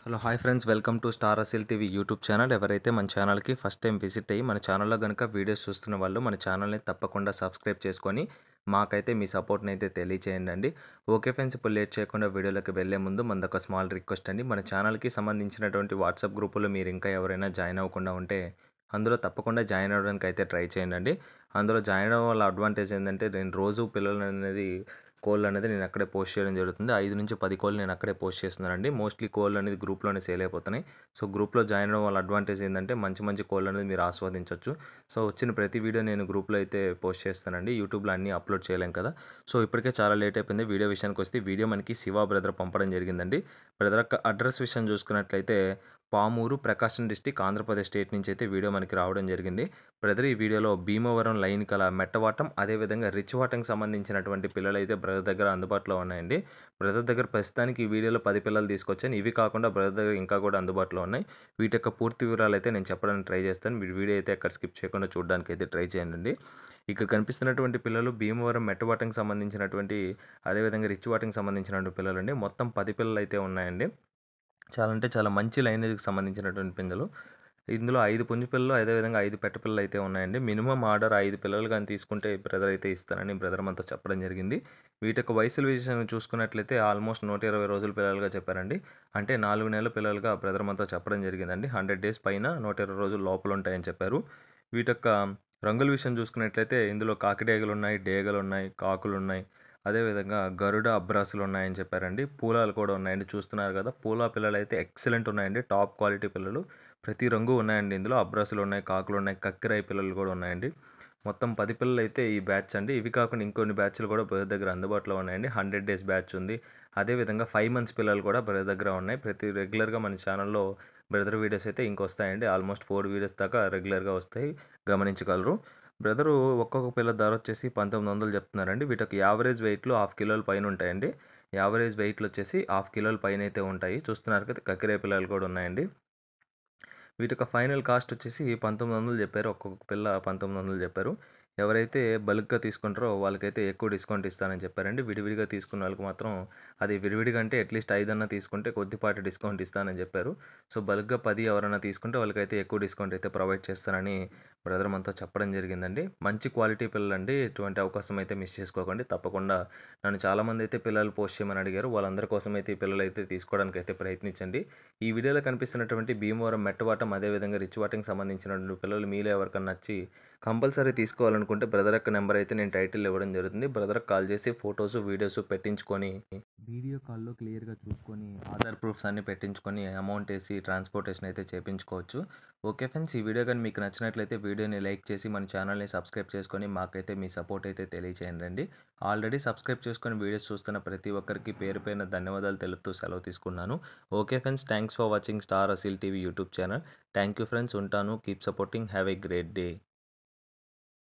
Hello hi friends, welcome to star Asil TV YouTube channel. ఎవరైతే మన ఛానల్కి ఫస్ట్ టైం విజిట్ అయ్యి మన ఛానల్లో కనుక వీడియోస్ చూస్తున్న వాళ్ళు మన ఛానల్ని తప్పకుండా సబ్స్క్రైబ్ చేసుకొని మాకైతే మీ సపోర్ట్ని అయితే తెలియచేయండి. ఓకే ఫ్రెండ్స్, ఇప్పుడు లేట్ చేయకుండా వీడియోలోకి వెళ్ళే ముందు మనదొక స్మాల్ రిక్వెస్ట్ అండి. మన ఛానల్కి సంబంధించినటువంటి వాట్సాప్ గ్రూపులో మీరు ఇంకా ఎవరైనా జాయిన్ అవ్వకుండా ఉంటే అందులో తప్పకుండా జాయిన్ అవ్వడానికి అయితే ట్రై చేయండి. అందులో జాయిన్ అవ్వడం వల్ల అడ్వాంటేజ్ ఏంటంటే, నేను రోజు పిల్లలు అనేది కోళ్ళు అనేది నేను అక్కడే పోస్ట్ చేయడం జరుగుతుంది. 5 నుంచి 10 కోళ్ళు నేను అక్కడే పోస్ట్ చేస్తున్నానండి. మోస్ట్లీ కోళ్ళు అనేది గ్రూప్‌లోనే సేల్ అయిపోతున్నాయి. సో, గ్రూప్‌లో జాయిన్ అవ్వడం వల్ల అడ్వాంటేజ్ ఏంటంటే, మంచి మంచి కోళ్ళు అనేది మీరు ఆస్వాదించొచ్చు. సో, వచ్చిన ప్రతి వీడియో నేను గ్రూప్‌లో అయితే పోస్ట్ చేస్తానండి. యూట్యూబ్‌లో అన్నీ అప్లోడ్ చేయలేం కదా! సో, ఇప్పటికే చాలా లేట్ అయిపోయింది. వీడియో విషయానికొస్తే వీడియో మనకి శివ బ్రదర్ పంపడం జరిగిందండి. బ్రదర్ యొక్క అడ్రస్ విషయం చూసుకున్నట్లయితే పామూరు, ప్రకాశం డిస్ట్రిక్ట్, ఆంధ్రప్రదేశ్ స్టేట్ నుంచి అయితే వీడియో మనకి రావడం జరిగింది. బ్రదర్ ఈ వీడియోలో భీమవరం లైన్ కల మెట్టవాటం, అదేవిధంగా రిచ్ వాటంకి సంబంధించినటువంటి పిల్లలైతే బ్రదర్ దగ్గర అందుబాటులో ఉన్నాయండి. బ్రదర్ దగ్గర ప్రస్తుతానికి ఈ వీడియోలో 10 పిల్లలు తీసుకొచ్చాను. ఇవి కాకుండా బ్రదర్ దగ్గర ఇంకా కూడా అందుబాటులో ఉన్నాయి. వీటి యొక్క పూర్తి వివరాలు అయితే నేను చెప్పడానికి ట్రై చేస్తాను. మీరు వీడియో అయితే ఎక్కడ స్కిప్ చేయకుండా చూడడానికి అయితే ట్రై చేయండి. ఇక్కడ కనిపిస్తున్నటువంటి పిల్లలు భీమవరం మెట్టవాటంకి సంబంధించినటువంటి, అదేవిధంగా రిచ్ వాటంకి సంబంధించినటువంటి పిల్లలండి. మొత్తం 10 పిల్లలు అయితే ఉన్నాయండి. చాలా అంటే చాలా మంచి లైనేజ్‌కి సంబంధించినటువంటి పిందెలు. ఇందులో 5 పుంజు పిల్లలు, అదేవిధంగా 5 పెట్ట పిల్లలు అయితే ఉన్నాయండి. మినిమమ్ ఆర్డర్ 5 పిల్లలు గాని తీసుకుంటే బ్రదర్ అయితే ఇస్తానని బ్రదర్ మనతో చెప్పడం జరిగింది. వీటి యొక్క వయసుల విషయం చూసుకున్నట్లయితే ఆల్మోస్ట్ 120 రోజుల పిల్లలుగా చెప్పారండి. అంటే 4 నెలల పిల్లలుగా బ్రదర్ మనతో చెప్పడం జరిగిందండి. 100 డేస్ పైన 120 రోజుల లోపల ఉంటాయని చెప్పారు. వీటి యొక్క రంగుల విషయం చూసుకున్నట్లయితే ఇందులో కాకిడేగలున్నాయి, డేగలున్నాయి, కాకులున్నాయి. అదేవిధంగా గరుడ, అబ్రాసులున్నాయని చెప్పారండి. పూలాలు కూడా ఉన్నాయండి. చూస్తున్నారు కదా! పూలా పిల్లలైతే ఎక్సలెంట్ ఉన్నాయండి. టాప్ క్వాలిటీ పిల్లలు. ప్రతి రంగు ఉన్నాయండి ఇందులో. అబ్రాసులున్నాయి, కాకులున్నాయి, కక్కిరాయి పిల్లలు కూడా ఉన్నాయండి. మొత్తం 10 పిల్లలైతే ఈ బ్యాచ్ అండి. ఇవి కాకుండా ఇంకొన్ని బ్యాచ్‌లు కూడా బ్రదర్ దగ్గర అందుబాటులో ఉన్నాయండి. 100 డేస్ బ్యాచ్ ఉంది. అదేవిధంగా 5 మంత్స్ పిల్లలు కూడా బ్రదర్ దగ్గర ఉన్నాయి. రెగ్యులర్‌గా మన ఛానల్‌లో బ్రదర్ వీడియోస్ అయితే ఇంకొస్తాయండి. ఆల్మోస్ట్ 4 వీడియోస్ దాకా రెగ్యులర్‌గా వస్తాయి. గమనించగలరు. బ్రదరు ఒక్కొక్క పిల్ల ధర వచ్చేసి 1900 చెప్తున్నారండి. వీటికి యావరేజ్ వెయిట్‌లో హాఫ్ కిలోల పైన ఉంటాయండి. యావరేజ్ వెయిట్‌లు వచ్చేసి హాఫ్ కిలోల పైనైతే ఉంటాయి. చూస్తున్నారు కదా! కక్కిరే పిల్లలు కూడా ఉన్నాయండి. వీటి యొక్క ఫైనల్ కాస్ట్ వచ్చేసి 1900 చెప్పారు. ఒక్కొక్క పిల్ల 1900 చెప్పారు. ఎవరైతే బల్క్‌గా తీసుకుంటారో వాళ్ళకైతే ఎక్కువ డిస్కౌంట్ ఇస్తానని చెప్పారండి. విడివిడిగా తీసుకున్న వాళ్ళకి మాత్రం అది విడివిడిగా అంటే అట్‌లీస్ట్ 5 అన్నా తీసుకుంటే కొద్దిపాటి డిస్కౌంట్ ఇస్తానని చెప్పారు. సో, బల్క్‌గా 10 ఎవరైనా తీసుకుంటే వాళ్ళకైతే ఎక్కువ డిస్కౌంట్ అయితే ప్రొవైడ్ చేస్తానని బ్రదర్ మనతో చెప్పడం జరిగిందండి. మంచి క్వాలిటీ పిల్లలండి. ఎటువంటి అవకాశం అయితే మిస్ చేసుకోకండి. తప్పకుండా నన్ను చాలామంది అయితే పిల్లలు పోస్ట్ చేయమని అడిగారు. వాళ్ళందరి కోసం అయితే ఈ పిల్లలైతే తీసుకోవడానికి అయితే ప్రయత్నించండి. ఈ వీడియోలో కనిపిస్తున్నటువంటి భీమవరం మెట్టవాటం, అదేవిధంగా రిచ్ వాటంకి సంబంధించినటువంటి పిల్లలు మీలో ఎవరికన్నా నచ్చి కంపల్సరీ తీసుకోవాలనుకుంటే బ్రదర్ యొక్క నెంబర్ అయితే నేను టైటిల్ ఇవ్వడం జరుగుతుంది. బ్రదర్‌కి కాల్ చేసి ఫోటోసు, వీడియోసు పెట్టించుకొని వీడియో కాల్‌లో క్లియర్‌గా చూసుకొని ఆధార్ ప్రూఫ్స్ అన్నీ పెట్టించుకొని అమౌంట్ ఏసి ట్రాన్స్‌పోర్టేషన్ అయితే చేపించుకోవచ్చు. ఓకే ఫ్రెండ్స్, ఈ వీడియో గాని మీకు నచ్చినట్లయితే వీడియోని లైక్ చేసి మన ఛానల్‌ని సబ్స్క్రైబ్ చేసుకొని మాకైతే మీ సపోర్ట్ అయితే తెలియచేయండి. ఆల్రెడీ సబ్స్క్రైబ్ చేసుకొని వీడియోస్ చూస్తున్న ప్రతి ఒక్కరికి పేరు పేరున ధన్యవాదాలు తెలుపుతూ సెలవు తీసుకున్నాను. Okay friends, thanks for watching star Asil TV YouTube channel. Thank you friends, ఉంటాను. Keep supporting. Have a great day.